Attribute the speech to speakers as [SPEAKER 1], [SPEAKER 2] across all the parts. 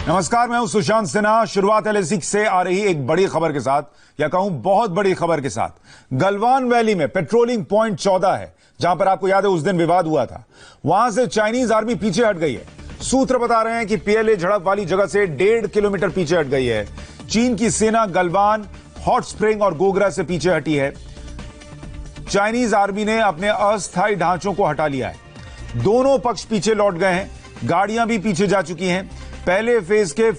[SPEAKER 1] नमस्कार, मैं हूं सुशांत सिन्हा। शुरुआत एलएसी से आ रही एक बड़ी खबर के साथ, या कहूं बहुत बड़ी खबर के साथ। गलवान वैली में पेट्रोलिंग पॉइंट 14 है, जहां पर आपको याद है उस दिन विवाद हुआ था। वहां से चाइनीज आर्मी पीछे हट गई है। सूत्र बता रहे हैं कि पीएलए झड़प वाली जगह से 1.5 किलोमीटर पीछे हट गई है। चीन की सेना गलवान, हॉट स्प्रिंग और गोगरा से पीछे हटी है। चाइनीज आर्मी ने अपने अस्थायी ढांचों को हटा लिया है। दोनों पक्ष पीछे लौट गए हैं। गाड़ियां भी पीछे जा चुकी हैं। पहले फेज के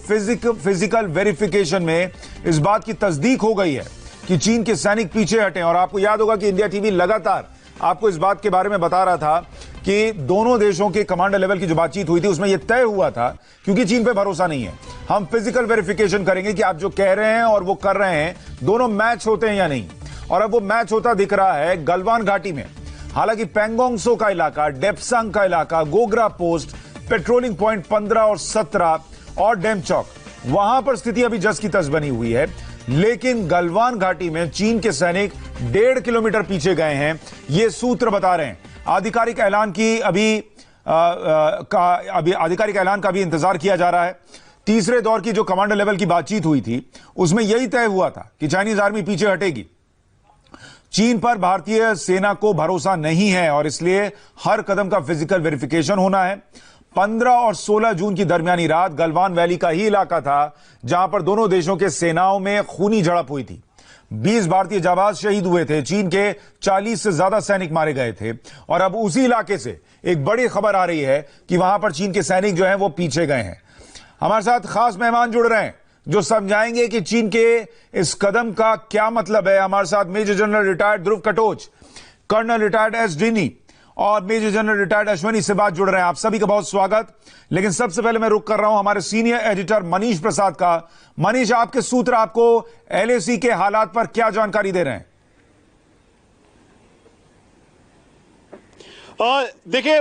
[SPEAKER 1] फिजिकल वेरिफिकेशन में इस बात की तस्दीक हो गई है कि चीन के सैनिक पीछे हटे। और आपको याद होगा कि इंडिया टीवी लगातार आपको इस बात के बारे में बता रहा था कि दोनों देशों के कमांडर लेवल की जो बातचीत हुई थी उसमें यह तय हुआ था, क्योंकि चीन पे भरोसा नहीं है, हम फिजिकल वेरिफिकेशन करेंगे कि आप जो कह रहे हैं और वो कर रहे हैं दोनों मैच होते हैं या नहीं। और अब वो मैच होता दिख रहा है गलवान घाटी में। हालांकि पैंगोंग त्सो का इलाका, डेप्सांग का इलाका, गोगरा पोस्ट, पेट्रोलिंग पॉइंट 15 और 17 और डैम चौक, वहां पर स्थिति अभी जस की तस बनी हुई है। लेकिन गलवान घाटी में चीन के सैनिक 1.5 किलोमीटर पीछे गए हैं, ये सूत्र बता रहे हैं। आधिकारिक ऐलान का भी इंतजार किया जा रहा है। तीसरे दौर की जो कमांडर लेवल की बातचीत हुई थी उसमें यही तय हुआ था कि चाइनीज आर्मी पीछे हटेगी। चीन पर भारतीय सेना को भरोसा नहीं है और इसलिए हर कदम का फिजिकल वेरिफिकेशन होना है। 15 और 16 जून की दरमियानी रात गलवान वैली का ही इलाका था जहां पर दोनों देशों के सेनाओं में खूनी झड़प हुई थी। 20 भारतीय जाबाज शहीद हुए थे। चीन के 40 से ज्यादा सैनिक मारे गए थे। और अब उसी इलाके से एक बड़ी खबर आ रही है कि वहां पर चीन के सैनिक जो हैं वो पीछे गए हैं। हमारे साथ खास मेहमान जुड़ रहे हैं जो समझाएंगे कि चीन के इस कदम का क्या मतलब है। हमारे साथ मेजर जनरल रिटायर्ड ध्रुव कटोच, कर्नल रिटायर्ड एस डिनी और मेजर जनरल रिटायर्ड अश्वनी से बात जुड़ रहे हैं। आप सभी का बहुत स्वागत। लेकिन सबसे पहले मैं रुक कर रहा हूं हमारे सीनियर एडिटर मनीष प्रसाद का। मनीष, आपके सूत्र आपको एलएसी के हालात पर क्या जानकारी दे रहे हैं?
[SPEAKER 2] देखिए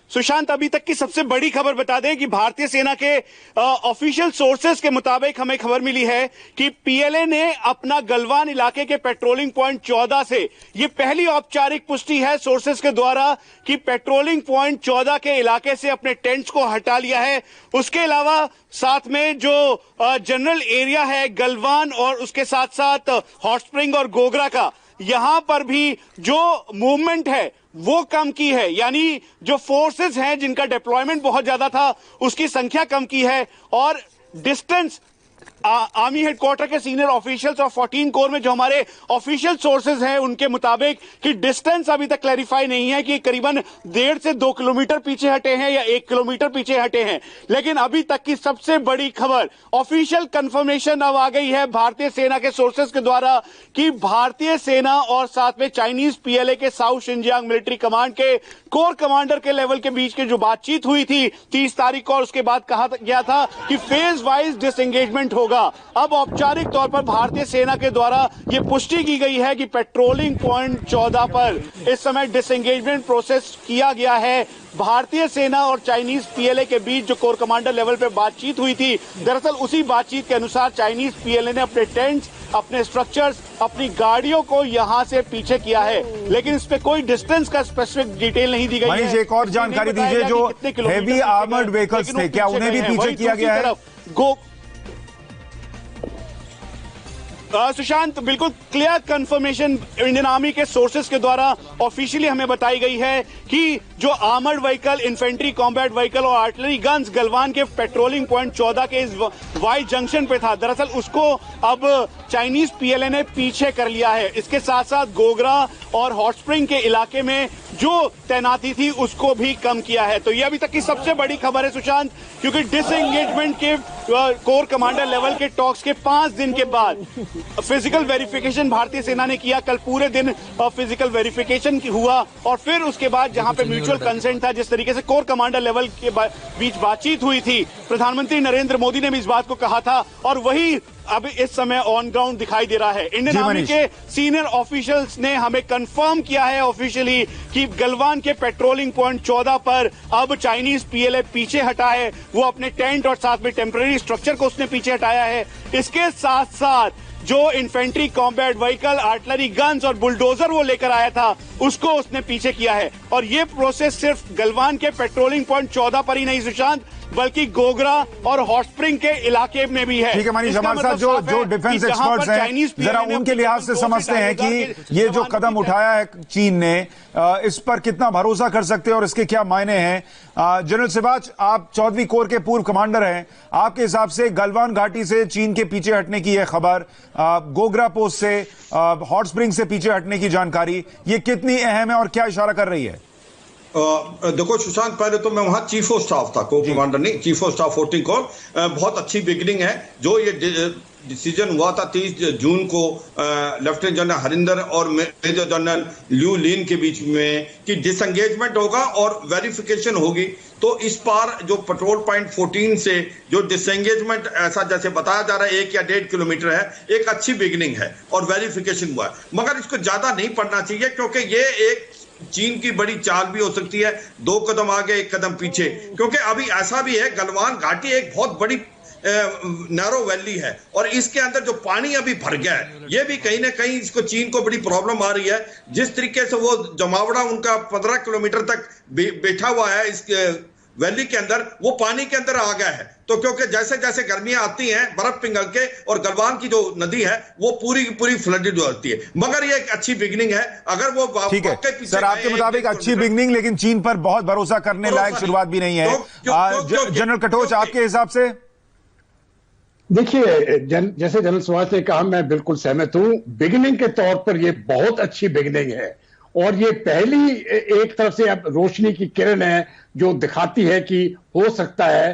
[SPEAKER 2] सुशांत, अभी तक की सबसे बड़ी खबर बता दें कि भारतीय सेना के ऑफिशियल सोर्सेज के मुताबिक हमें खबर मिली है कि पीएलए ने अपना गलवान इलाके के पेट्रोलिंग पॉइंट 14 से, ये पहली औपचारिक पुष्टि है सोर्सेज के द्वारा कि पेट्रोलिंग पॉइंट 14 के इलाके से अपने टेंट्स को हटा लिया है। उसके अलावा साथ में जो जनरल एरिया है गलवान और उसके साथ साथ हॉट स्प्रिंग और गोगरा का, यहां पर भी जो मूवमेंट है वो कम की है। यानी जो फोर्सेस हैं जिनका डिप्लॉयमेंट बहुत ज्यादा था उसकी संख्या कम की है। और डिस्टेंस आर्मी हेडक्वार्टर के सीनियर ऑफिशियल्स और 14 कोर में जो हमारे ऑफिशियल सोर्सेज हैं उनके मुताबिक कि डिस्टेंस अभी तक क्लैरिफाई नहीं है कि करीबन 1.5 से 2 किलोमीटर पीछे हटे हैं या 1 किलोमीटर पीछे हटे हैं। लेकिन अभी तक की सबसे बड़ी खबर, ऑफिशियल कंफर्मेशन अब आ गई है भारतीय सेना के सोर्सेज के द्वारा कि भारतीय सेना और साथ में चाइनीज पीएलए के साउथ शिनजियांग मिलिट्री कमांड के कोर कमांडर के लेवल के बीच की जो बातचीत हुई थी 30 तारीख को, और उसके बाद कहा गया था कि फेज वाइज डिसएंगेजमेंट होगा। अब औपचारिक तौर पर भारतीय सेना के द्वारा यह पुष्टि की गई है कि पेट्रोलिंग पॉइंट 14 पर इस समय डिसएंगेजमेंट प्रोसेस किया गया है। भारतीय सेना और चाइनीज पीएलए के बीच जो कोर कमांडर लेवल पे बातचीत हुई थी, दरअसल उसी बातचीत के अनुसार चाइनीज पीएलए ने अपने टेंट्स, अपने स्ट्रक्चर्स, अपनी गाड़ियों को यहां से पीछे किया है। लेकिन इस पे कोई डिस्टेंस का स्पेसिफिक डिटेल नहीं दी गई है।
[SPEAKER 1] एक और जानकारी दीजिए, जो हेवी आर्मर्ड व्हीकल्स थे क्या उन्हें भी पीछे किया गया है?
[SPEAKER 2] सुशांत, बिल्कुल क्लियर कंफर्मेशन इंडियन आर्मी के सोर्सेज के द्वारा ऑफिशियली हमें बताई गई है कि जो armoured vehicle, infantry, combat vehicle और आर्टिलरी गन्स गलवान के पेट्रोलिंग पॉइंट 14 के इस वाई जंक्शन पे था, दरअसल उसको अब चाइनीज पीएलए ने पीछे कर लिया है। इसके साथ साथ गोगरा और हॉट स्प्रिंग के इलाके में जो तैनाती थी उसको भी कम किया है। तो यह अभी तक की सबसे बड़ी खबर है सुशांत, क्योंकि डिसएंगेजमेंट के कोर कमांडर लेवल के टॉक्स के 5 दिन के बाद फिजिकल वेरिफिकेशन भारतीय सेना ने किया। कल पूरे दिन फिजिकल वेरिफिकेशन हुआ और फिर उसके बाद जहां पे म्यूचुअल कंसेंट था, जिस तरीके से कोर कमांडर लेवल के बीच बातचीत हुई थी, प्रधानमंत्री नरेंद्र मोदी ने भी इस बात को कहा था और वही अब इस समय ऑन ग्राउंड दिखाई दे रहा है। इंडियन आर्मी के सीनियर ऑफिशियल्स ने हमें कंफर्म किया है ऑफिशियली कि गलवान के पेट्रोलिंग पॉइंट 14 पर अब चाइनीज पीएलए पीछे हटा है। वो अपने टेंट और साथ में टेम्पररी स्ट्रक्चर को उसने पीछे हटाया है। इसके साथ साथ जो infantry combat vehicle, artillery guns और बुलडोजर वो लेकर आया था, उसको उसने पीछे किया है। और ये प्रोसेस सिर्फ गलवान के पेट्रोलिंग पॉइंट 14 पर ही नहीं सुशांत, बल्कि गोगरा और हॉट स्प्रिंग के इलाके में भी है।
[SPEAKER 1] ठीक है मनीष, हमारे साथ जो डिफेंस एक्सपर्ट्स हैं, जरा उनके लिहाज से समझते हैं कि ये जो कदम उठाया है चीन ने, इस पर कितना भरोसा कर सकते हैं और इसके क्या मायने हैं। जनरल सिवाच, आप 14वीं कोर के पूर्व कमांडर हैं, आपके हिसाब से गलवान घाटी से चीन के पीछे हटने की यह खबर, गोगरा पोस्ट से, हॉट स्प्रिंग से पीछे हटने की जानकारी, ये कितनी अहम है और क्या इशारा कर रही है?
[SPEAKER 3] देखो सुशांत, पहले तो मैं वहां चीफ ऑफ स्टाफ था, को कमांडर नहीं, चीफ ऑफ स्टाफ 14 कोर। बहुत अच्छी बिगिनिंग है। जो ये डिसीजन हुआ था 30 जून को लेफ्टिनेंट जनरल हरिंदर और मेजर जनरल ल्यू लिन के बीच में कि डिसएंगेजमेंट होगा और वेरिफिकेशन होगी, तो इस बार जो पेट्रोल पॉइंट 14 से जो डिसएंगेजमेंट ऐसा जैसे बताया जा रहा है 1 या 1.5 किलोमीटर है, एक अच्छी बिगिनिंग है और वेरिफिकेशन हुआ है। मगर इसको ज्यादा नहीं पढ़ना चाहिए, क्योंकि ये एक चीन की बड़ी चाल भी हो सकती है, 2 कदम आगे 1 कदम पीछे। क्योंकि अभी ऐसा भी है, गलवान घाटी एक बहुत बड़ी नैरो वैली है और इसके अंदर जो पानी अभी भर गया है, ये भी कहीं ना कहीं इसको चीन को बड़ी प्रॉब्लम आ रही है। जिस तरीके से वो जमावड़ा उनका 15 किलोमीटर तक बैठा हुआ है इस वैली के अंदर, वो पानी के अंदर आ गया है। तो क्योंकि जैसे जैसे गर्मियां आती हैं, बर्फ पिघल के, और गलवान की जो नदी है वो पूरी पूरी फ्लडेड होती है। मगर ये एक अच्छी बिगिनिंग है। अगर वो
[SPEAKER 1] ठीक है सर, आपके मुताबिक अच्छी बिगिनिंग, लेकिन चीन पर बहुत भरोसा करने लायक शुरुआत भी नहीं है। जनरल कटोच, आपके हिसाब से?
[SPEAKER 4] देखिए, जैसे जनरल सुभाष ने कहा, मैं बिल्कुल सहमत हूं। बिगिनिंग के तौर पर यह बहुत अच्छी बिगिनिंग है और ये पहली एक तरफ से अब रोशनी की किरण है जो दिखाती है कि हो सकता है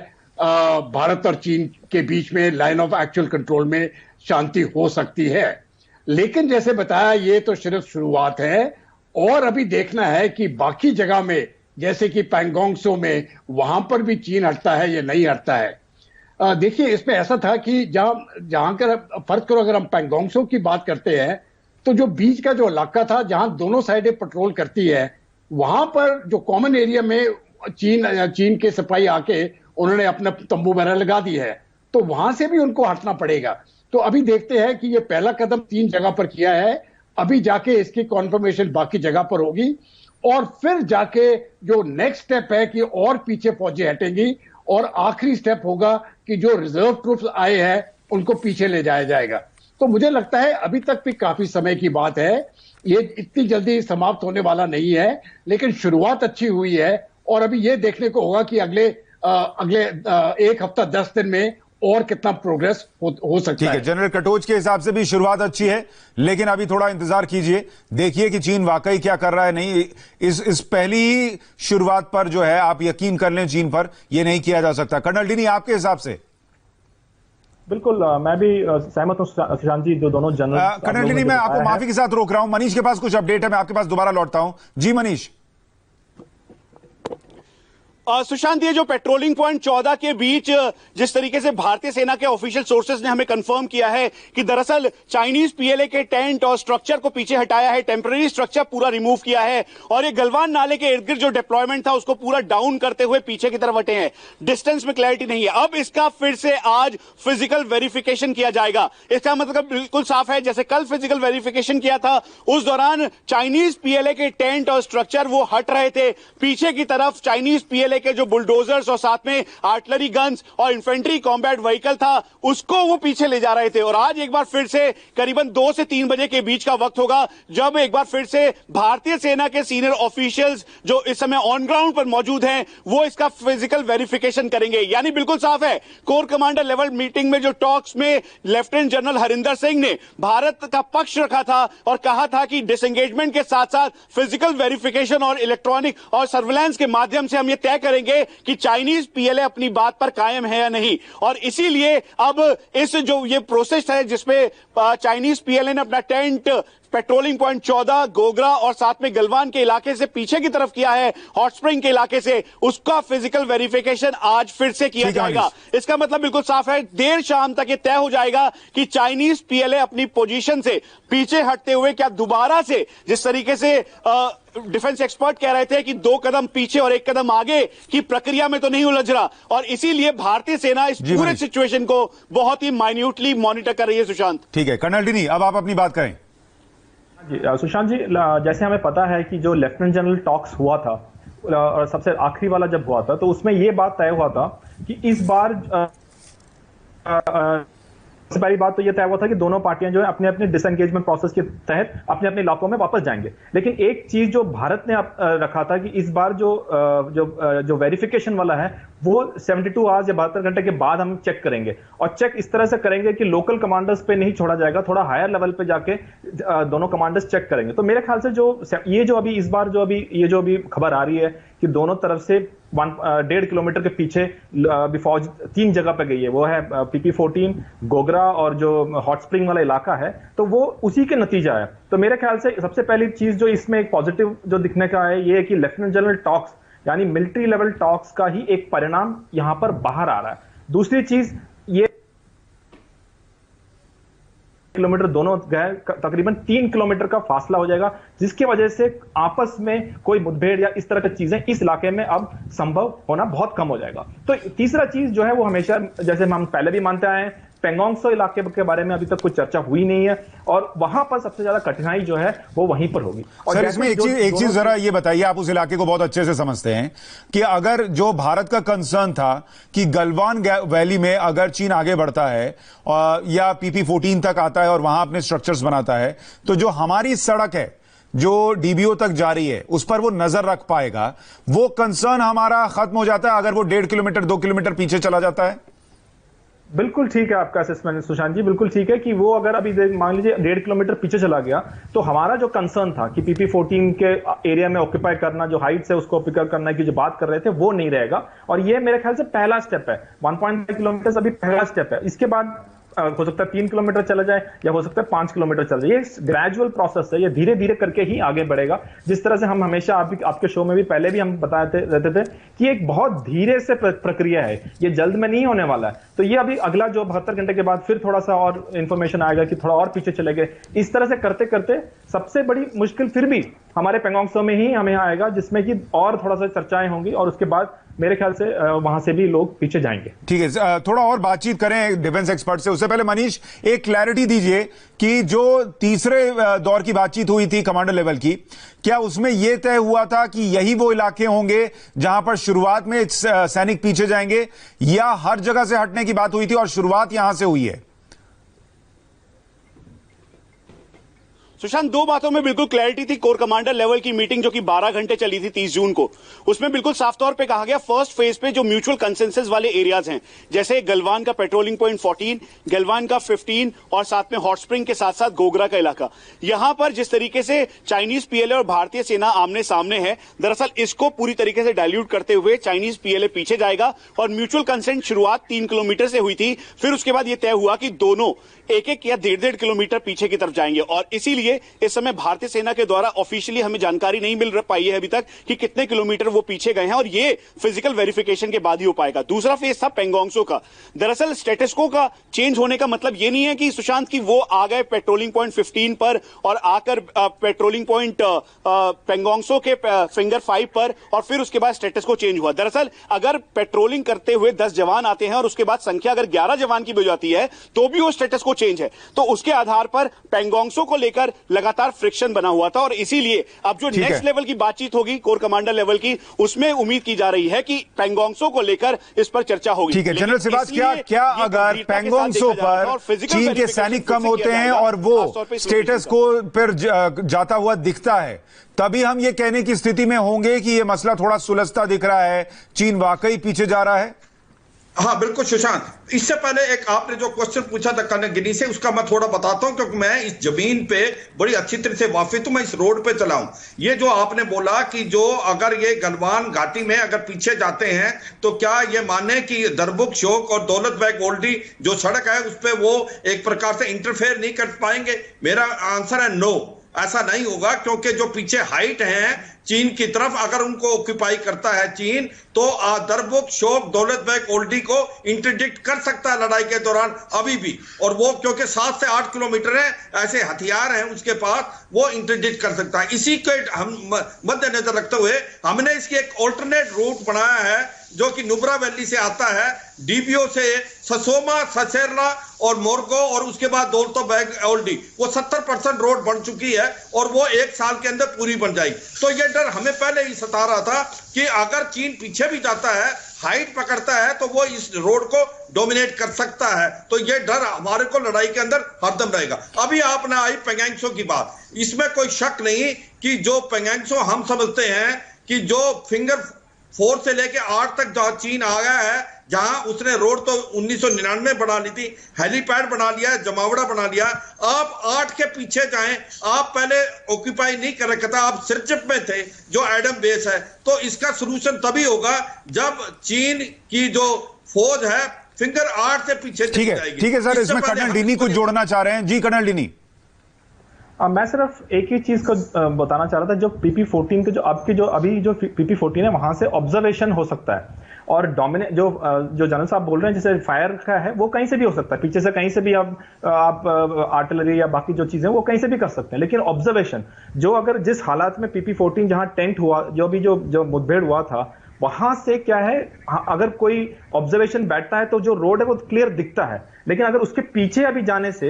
[SPEAKER 4] भारत और चीन के बीच में लाइन ऑफ एक्चुअल कंट्रोल में शांति हो सकती है। लेकिन जैसे बताया, ये तो सिर्फ शुरुआत है और अभी देखना है कि बाकी जगह में, जैसे कि पैंगोंग त्सो में, वहां पर भी चीन हटता है या नहीं हटता है। देखिए, इसमें ऐसा था कि जहां कर फर्ज करो, अगर हम पैंगोंग त्सो की बात करते हैं, तो जो बीच का जो इलाका था जहां दोनों साइडें पेट्रोल करती है, वहां पर जो कॉमन एरिया में चीन के सिपाही आके उन्होंने अपना तंबू वगैरह लगा दी है, तो वहां से भी उनको हटना पड़ेगा। तो अभी देखते हैं कि ये पहला कदम 3 जगह पर किया है, अभी जाके इसकी कॉन्फर्मेशन बाकी जगह पर होगी और फिर जाके जो नेक्स्ट स्टेप है कि और पीछे फौजें हटेंगी और आखिरी स्टेप होगा कि जो रिजर्व ट्रूप्स आए हैं उनको पीछे ले जाया जाएगा। तो मुझे लगता है अभी तक भी काफी समय की बात है, ये इतनी जल्दी समाप्त होने वाला नहीं है, लेकिन शुरुआत अच्छी हुई है और अभी ये देखने को होगा कि अगले 1 हफ्ता 10 दिन में और कितना प्रोग्रेस हो सकता है।
[SPEAKER 1] ठीक है, जनरल कटोच के हिसाब से भी शुरुआत अच्छी है, लेकिन अभी थोड़ा इंतजार कीजिए, देखिए कि चीन वाकई क्या कर रहा है। नहीं, इस पहली ही शुरुआत पर जो है आप यकीन कर लें चीन पर, यह नहीं किया जा सकता। कर्नल डीनी, आपके हिसाब से?
[SPEAKER 5] बिल्कुल, मैं भी सहमत हूं सुशांत जी, जो दोनों जनरल।
[SPEAKER 1] कर्नल डीनी, मैं आपको माफी के साथ रोक रहा हूं, मनीष के पास कुछ अपडेट है, मैं आपके पास दोबारा लौटता हूं। जी मनीष।
[SPEAKER 2] सुशांत, ये जो पेट्रोलिंग पॉइंट 14 के बीच जिस तरीके से भारतीय सेना के ऑफिशियल सोर्सेज ने हमें कंफर्म किया है कि दरअसल चाइनीज पीएलए के टेंट और स्ट्रक्चर को पीछे हटाया है, टेम्पररी स्ट्रक्चर पूरा रिमूव किया है और ये गलवान नाले के इर्द गिर्द जो डिप्लॉयमेंट था उसको पूरा डाउन करते हुए पीछे की तरफ हटे हैं। डिस्टेंस में क्लैरिटी नहीं है। अब इसका फिर से आज फिजिकल वेरिफिकेशन किया जाएगा। इसका मतलब बिल्कुल साफ है, जैसे कल फिजिकल वेरिफिकेशन किया था उस दौरान चाइनीज पीएलए के टेंट और स्ट्रक्चर वो हट रहे थे, पीछे की तरफ चाइनीज पीएलए के जो बुलडोजर्स और साथ में आर्टिलरी गन्स और इन्फेंट्री कॉम्बैट व्हीकल था उसको वो पीछे ले जा रहे थे। और आज एक बार फिर से करीबन 2 से 3 बजे के बीच का वक्त होगा जब एक बार फिर से भारतीय सेना के सीनियर ऑफिशियल्स जो इस समय ऑन ग्राउंड पर मौजूद हैं वो इसका फिजिकल वेरिफिकेशन करेंगे। यानी बिल्कुल साफ है, कोर कमांडर लेवल मीटिंग में जो टॉक्स में लेफ्टिनेंट जनरल हरिंदर सिंह ने भारत का पक्ष रखा था और कहा था कि डिसएंगेजमेंट के साथ साथ फिजिकल वेरिफिकेशन और इलेक्ट्रॉनिक और सर्विलांस के माध्यम से हम ये तय करेंगे कि चाइनीज पीएलए अपनी बात पर कायम है या नहीं। और इसीलिए अब इस जो ये प्रोसेस है जिसमें चाइनीज पीएलए ने अपना टेंट पेट्रोलिंग पॉइंट 14 गोगरा और साथ में गलवान के इलाके से पीछे की तरफ किया है, हॉट स्प्रिंग के इलाके से, उसका फिजिकल वेरिफिकेशन आज फिर से किया जाएगा। इसका मतलब बिल्कुल साफ है, देर शाम तक ये तय हो जाएगा कि चाइनीज पीएलए अपनी पोजीशन से पीछे हटते हुए क्या दोबारा से, जिस तरीके से डिफेंस एक्सपर्ट कह रहे थे कि 2 कदम पीछे और 1 कदम आगे की प्रक्रिया में तो नहीं उलझ रहा, और इसीलिए भारतीय सेना इस पूरे सिचुएशन को बहुत ही माइन्यूटली मॉनिटर कर रही है। सुशांत,
[SPEAKER 1] ठीक है, कर्नल डिनी, अब आप अपनी बात करें।
[SPEAKER 5] जी सुशांत जी, जैसे हमें पता है कि जो लेफ्टिनेंट जनरल टॉक्स हुआ था और सबसे आखिरी वाला जब हुआ था, तो उसमें यह बात तय हुआ था कि इस बार सबसे पहली बात तो यह तय हुआ था कि दोनों पार्टियां जो है अपने अपने डिसएंगेजमेंट प्रोसेस के तहत अपने अपने इलाकों में वापस जाएंगे। लेकिन एक चीज जो भारत ने रखा था कि इस बार जो वेरिफिकेशन वाला है वो 72 आवर्स या 72 घंटे के बाद हम चेक करेंगे, और चेक इस तरह से करेंगे कि लोकल कमांडर्स पे नहीं छोड़ा जाएगा, थोड़ा हायर लेवल पे जाके दोनों कमांडर्स चेक करेंगे। तो मेरे ख्याल से ये जो अभी खबर आ रही है कि दोनों तरफ से 1.5 किलोमीटर के पीछे अभी फौज 3 जगह पे गई है, वो है PP14, गोगरा और जो हॉट स्प्रिंग वाला इलाका है, तो वो उसी के नतीजा है। तो मेरे ख्याल से सबसे पहली चीज जो इसमें एक पॉजिटिव जो दिखने का है, ये है कि लेफ्टिनेंट जनरल टॉक्स यानी मिलिट्री लेवल टॉक्स का ही एक परिणाम यहां पर बाहर आ रहा है। दूसरी चीज ये किलोमीटर दोनों गए, तकरीबन 3 किलोमीटर का फासला हो जाएगा, जिसकी वजह से आपस में कोई मुठभेड़ या इस तरह की चीजें इस इलाके में अब संभव होना बहुत कम हो जाएगा। तो तीसरा चीज जो है वो हमेशा जैसे हम पहले भी मानते आए हैं, पेंगोंग त्सो इलाके के बारे में अभी तक कोई चर्चा हुई नहीं है, और वहां पर सबसे ज्यादा कठिनाई जो है वो वहीं पर होगी। और
[SPEAKER 1] सर, इसमें एक चीज जरा ये बताइए, आप उस इलाके को बहुत अच्छे से समझते हैं कि अगर जो भारत का कंसर्न था कि गलवान वैली में अगर चीन आगे बढ़ता है या PP14 तक आता है और वहां अपने स्ट्रक्चर्स बनाता है, तो जो हमारी सड़क है जो DBO तक जा रही है उस पर वो नजर रख पाएगा, वो कंसर्न हमारा खत्म हो जाता है अगर वो 1.5 किलोमीटर 2 किलोमीटर पीछे चला जाता है।
[SPEAKER 5] बिल्कुल ठीक है आपका असेसमेंट सुशांत जी, बिल्कुल ठीक है कि वो अगर अभी मान लीजिए 1.5 किलोमीटर पीछे चला गया, तो हमारा जो कंसर्न था कि PP14 के एरिया में ऑक्यूपाई करना, जो हाइट है उसको पिकअप करना की जो बात कर रहे थे, वो नहीं रहेगा। और ये मेरे ख्याल से पहला स्टेप है, 1.5 किलोमीटर अभी पहला स्टेप है। इसके बाद हो सकता है 3 किलोमीटर चला जाए या हो सकता है 5 किलोमीटर चला जाए। ये ग्रेजुअल प्रोसेस है, ये धीरे धीरे करके ही आगे बढ़ेगा। जिस तरह से हम हमेशा आपके शो में भी पहले भी हम बताते रहते थे कि एक बहुत धीरे से प्रक्रिया है, ये जल्द में नहीं होने वाला है। तो ये अभी अगला जो 72 घंटे के बाद फिर थोड़ा सा और इंफॉर्मेशन आएगा कि थोड़ा और पीछे चले गए। इस तरह से करते करते सबसे बड़ी मुश्किल फिर भी हमारे पेंगोंग त्सो में ही हमें आएगा, जिसमें कि और थोड़ा सा चर्चाएं होंगी और उसके बाद मेरे ख्याल से वहां से भी लोग पीछे जाएंगे।
[SPEAKER 1] ठीक है, थोड़ा और बातचीत करें डिफेंस एक्सपर्ट से। उससे पहले मनीष एक क्लैरिटी दीजिए कि जो तीसरे दौर की बातचीत हुई थी कमांडर लेवल की, क्या उसमें यह तय हुआ था कि यही वो इलाके होंगे जहां पर शुरुआत में सैनिक पीछे जाएंगे, या हर जगह से हटने की बात हुई थी और शुरुआत यहां से हुई है?
[SPEAKER 2] सुशांत, 2 बातों में बिल्कुल क्लैरिटी थी। कोर कमांडर लेवल की मीटिंग जो कि 12 घंटे चली थी 30 जून को, उसमें बिल्कुल साफ तौर पे कहा गया फर्स्ट फेज पे जो म्यूचुअल कंसेंसस वाले एरियाज हैं, जैसे गलवान का पेट्रोलिंग पॉइंट 14, गलवान का 15 और साथ में हॉट स्प्रिंग के साथ साथ गोगरा का इलाका, यहां पर जिस तरीके से चाइनीज पीएलए और भारतीय सेना आमने सामने है, दरअसल इसको पूरी तरीके से डाइल्यूट करते हुए चाइनीज पीएलए पीछे जाएगा। और म्यूचुअल कंसेंट शुरुआत 3 किलोमीटर से हुई थी, फिर उसके बाद यह तय हुआ कि दोनों 1-1 या 1.5 किलोमीटर पीछे की तरफ जाएंगे। और इसीलिए इस समय भारतीय सेना के द्वारा ऑफिशियली हमें जानकारी नहीं मिल पाई है अभी तक कि कितने किलोमीटर वो पीछे गए हैं, और ये फिजिकल वेरिफिकेशन के बाद ही हो पाएगा। दूसरा फेज था पेंगोंग त्सो का। दरअसल स्टेटस को का चेंज होने का मतलब ये नहीं है कि सुशांत की वो आ गए पेट्रोलिंग पॉइंट 15 पर और आकर पेट्रोलिंग पॉइंट पेंगोंग त्सो के फिंगर 5 पर और फिर उसके बाद स्टेटस को चेंज हुआ। दरअसल अगर पेट्रोलिंग करते हुए 10 जवान आते हैं और उसके बाद संख्या अगर 11 जवान की भी हो जाती है तो भी वो स्टेटस को चेंज है। तो उसके आधार पर पेंगोंग त्सो को लेकर लगातार फ्रिक्शन बना हुआ था, और इसीलिए अब जो नेक्स्ट लेवल की बातचीत होगी कोर कमांडर लेवल की, उसमें उम्मीद की जा रही है कि पेंगोंग त्सो को लेकर इस पर चर्चा होगी।
[SPEAKER 1] ठीक है जनरल सिबाज, क्या अगर पेंगोंग त्सो पर चीन के सैनिक कम होते हैं और वो स्टेटस को पर जाता हुआ दिखता है, तभी हम ये कहने की स्थिति में होंगे कि ये मसला थोड़ा सुलझता दिख रहा है, चीन वाकई पीछे जा रहा है?
[SPEAKER 3] हाँ बिल्कुल सुशांत, इससे पहले एक आपने जो क्वेश्चन पूछा था कर्नल गिनी से, उसका मैं थोड़ा बताता हूं क्योंकि मैं इस जमीन पे बड़ी अच्छी तरह से वाकिफ हूं, मैं इस रोड पे चला हूं। ये जो आपने बोला कि जो अगर ये गलवान घाटी में अगर पीछे जाते हैं तो क्या ये माने कि दरबुक शोक और दौलत बैग ओल्डी जो सड़क है उस पर वो एक प्रकार से इंटरफेयर नहीं कर पाएंगे? मेरा आंसर है नो। ऐसा नहीं होगा, क्योंकि जो पीछे हाइट है चीन की तरफ, अगर उनको ऑक्यूपाई करता है चीन, तो दरबुक शोक दौलत बेग ओल्डी को इंटरडिक्ट कर सकता है लड़ाई के दौरान अभी भी। और वो क्योंकि 7 से 8 किलोमीटर है, ऐसे हथियार हैं उसके पास, वो इंटरडिक्ट कर सकता है। इसी को हम मद्देनजर रखते हुए हमने इसकी एक ऑल्टरनेट रूट बनाया है, जो कि नुब्रा वैली से आता है, डीबीओ से ससोमा, ससेरला और मोरगो, और उसके बाद दौलतो बैग ओल्डी। वो 70% रोड बन चुकी है और वो 1 साल के अंदर पूरी बन जाएगी। तो ये डर हमें पहले ही सता रहा था कि अगर चीन पीछे भी जाता है, हाइट पकड़ता है, तो वो इस रोड को डोमिनेट कर सकता है। तो ये डर हमारे को लड़ाई के अंदर हरदम रहेगा। अभी आपने आई पेंगेंगसो की बात, इसमें कोई शक नहीं कि जो पेंगेंगसो हम समझते हैं कि जो फिंगर 4 से लेके 8 तक जहां चीन आ गया है, जहां उसने रोड तो 1999 बना ली थी, हेलीपैड बना लिया, जमावड़ा बना लिया, आप 8 के पीछे जाएं। आप पहले ऑक्यूपाई नहीं कर रखा था, आप सिरचिप में थे जो एडम बेस है। तो इसका सोल्यूशन तभी होगा जब चीन की जो फौज है फिंगर 8 से पीछे चली जाएगी।
[SPEAKER 1] ठीक है सर, इसमें कर्नल डीनी कुछ जोड़ना चाह रहे हैं। जी कर्नल डीनी।
[SPEAKER 5] मैं सिर्फ एक ही चीज को बताना चाह रहा था, जो PP14 के अभी जो PP14 है, वहां से ऑब्जर्वेशन हो सकता है। और डोमिनेट जो जनरल साहब बोल रहे हैं जैसे फायर का है, वो कहीं से भी हो सकता है, पीछे से कहीं से भी आप आर्टिलरी या बाकी जो चीजें वो कहीं से भी कर सकते हैं। लेकिन ऑब्जर्वेशन जो अगर जिस हालात में PP14 जहां टेंट हुआ, जो मुठभेड़ हुआ था, वहां से क्या है, अगर कोई ऑब्जर्वेशन बैठता है तो जो रोड है वो क्लियर दिखता है। लेकिन अगर उसके पीछे अभी जाने से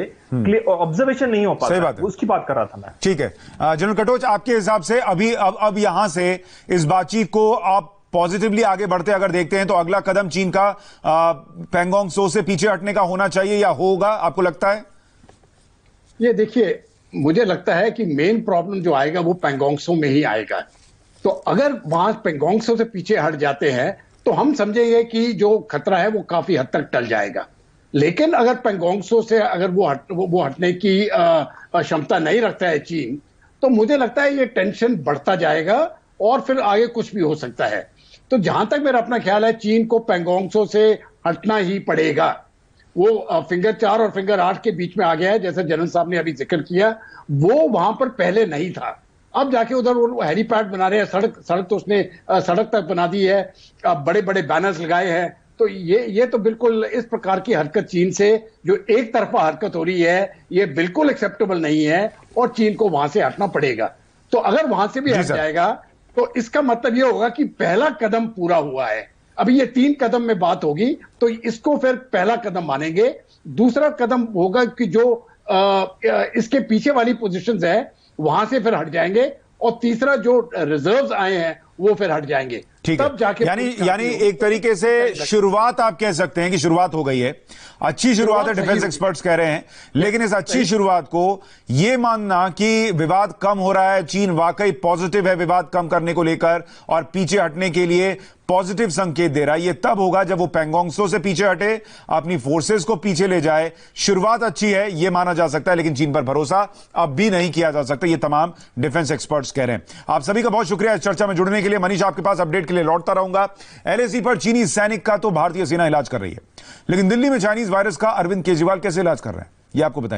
[SPEAKER 5] ऑब्जर्वेशन नहीं हो पाता,
[SPEAKER 1] सही बात है,
[SPEAKER 5] उसकी बात कर रहा था मैं। ठीक है
[SPEAKER 1] जनरल कटोच, आपके हिसाब से अभी अब यहां से इस बातचीत को आप पॉजिटिवली आगे बढ़ते अगर देखते हैं, तो अगला कदम चीन का पैंगोंग त्सो से पीछे हटने का होना चाहिए या होगा, आपको लगता है?
[SPEAKER 4] ये देखिए, मुझे लगता है कि मेन प्रॉब्लम जो आएगा वो पैंगोंग त्सो में ही आएगा। तो अगर वहां पैंगोंग त्सो से पीछे हट जाते हैं तो हम समझेंगे कि जो खतरा है वो काफी हद तक टल जाएगा। लेकिन अगर पैंगोंग त्सो से अगर वो हटने की क्षमता नहीं रखता है चीन, तो मुझे लगता है ये टेंशन बढ़ता जाएगा और फिर आगे कुछ भी हो सकता है। तो जहां तक मेरा अपना ख्याल है, चीन को पैंगोंग त्सो से हटना ही पड़ेगा। वो फिंगर 4 और फिंगर 8 के बीच में आ गया है, जैसे जनरल साहब ने अभी जिक्र किया, वो वहां पर पहले नहीं था। अब जाके उधर वो हेलीपैड बना रहे हैं, सड़क तो उसने सड़क तक बना दी है, बड़े बड़े बैनर्स लगाए हैं। तो ये तो बिल्कुल इस प्रकार की हरकत चीन से जो एक तरफा हरकत हो रही है, ये बिल्कुल एक्सेप्टेबल नहीं है और चीन को वहां से हटना पड़ेगा। तो अगर वहां से भी हट जाएगा तो इसका मतलब ये होगा कि पहला कदम पूरा हुआ है। अभी ये 3 कदम में बात होगी, तो इसको फिर पहला कदम मानेंगे। दूसरा कदम होगा कि जो इसके पीछे वाली पोजीशंस है वहां से फिर हट जाएंगे, और तीसरा जो रिजर्व्स आए हैं वो फिर हट जाएंगे।
[SPEAKER 1] ठीक है, जाके यानी एक तरीके से शुरुआत आप कह सकते हैं कि शुरुआत हो गई है, अच्छी शुरुआत है, डिफेंस एक्सपर्ट्स कह रहे हैं। लेकिन इस अच्छी शुरुआत को यह मानना कि विवाद कम हो रहा है, चीन वाकई पॉजिटिव है विवाद कम करने को लेकर और पीछे हटने के लिए पॉजिटिव संकेत दे रहा है, यह तब होगा जब वो पैंगोंग त्सो से पीछे हटे, अपनी फोर्सेस को पीछे ले जाए। शुरुआत अच्छी है यह माना जा सकता है, लेकिन चीन पर भरोसा अब भी नहीं किया जा सकता, यह तमाम डिफेंस एक्सपर्ट्स कह रहे हैं। आप सभी का बहुत शुक्रिया इस चर्चा में जुड़ने के लिए। मनीष, आपके पास अपडेट के लिए लौटता रहूंगा। LAC पर चीनी सैनिक का तो भारतीय सेना इलाज कर रही है, लेकिन दिल्ली में चाइनीज वायरस का अरविंद केजरीवाल कैसे इलाज कर रहे हैं, यह आपको बताएंगे।